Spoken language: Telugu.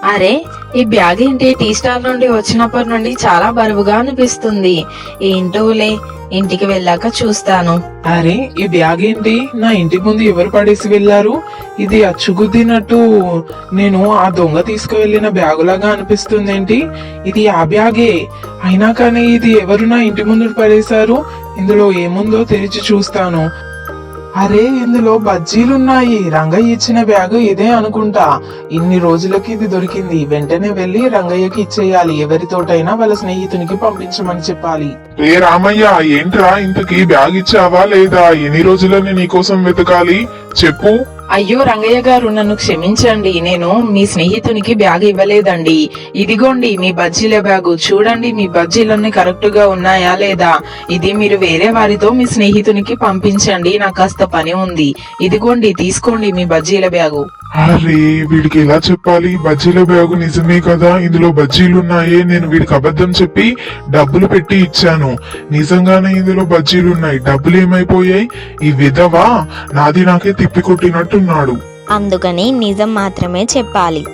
అరే, ఈ బ్యాగ్ ఏంటి టీ స్టాల్ నుండి వచ్చినప్పటి నుండి చాలా బరువుగా అనిపిస్తుంది. ఏంటోలే, ఇంటికి వెళ్ళాక చూస్తాను. అరే, ఈ బ్యాగ్ ఏంటి నా ఇంటి ముందు ఎవరు పడేసి వెళ్లారు? ఇది అచ్చుగుద్దినట్టు నేను ఆ దొంగ తీసుకువెళ్లిన బ్యాగులాగా అనిపిస్తుంది. ఏంటి ఇది? ఆ బ్యాగే అయినా కానీ ఇది ఎవరు నా ఇంటి ముందు పడేశారు? ఇందులో ఏముందో తెరిచి చూస్తాను. అరే, ఇందులో బజ్జీలున్నాయి. రంగయ్య ఇచ్చిన బ్యాగు ఇదే అనుకుంటా. ఇన్ని రోజులకి ఇది దొరికింది. వెంటనే వెళ్లి రంగయ్యకి ఇచ్చేయాలి. ఎవరితోటైనా వాళ్ళ స్నేహితునికి పంపించమని చెప్పాలి. రే రామయ్య, ఏంట్రా ఇంతకీ బ్యాగ్ ఇచ్చావా లేదా? ఎన్ని రోజులని నీకోసం వెతకాలి చెప్పు. అయ్యో రంగయ్య గారు, నన్ను క్షమించండి. నేను మీ స్నేహితునికి బ్యాగ్ ఇవ్వలేదండి. ఇదిగోండి మీ బజ్జీల బ్యాగు. చూడండి మీ బజ్జీలన్నీ కరెక్ట్ గా ఉన్నాయా లేదా. ఇది మీరు వేరే వారితో మీ స్నేహితునికి పంపించండి. నాకు కాస్త పని ఉంది. ఇదిగోండి, తీసుకోండి మీ బజ్జీల బ్యాగు. అరే, వీడికి ఎలా చెప్పాలి? బజ్జీల బ్యాగు నిజమే కదా, ఇందులో బజ్జీలున్నాయే. నేను వీడికి అబద్ధం చెప్పి డబ్బులు పెట్టి ఇచ్చాను. నిజంగానే ఇందులో బజ్జీలున్నాయి. డబ్బులు ఏమైపోయాయి? ఈ విధవా నాది నాకే తిప్పి కొట్టినట్టున్నాడు. అందుకని నిజం మాత్రమే చెప్పాలి.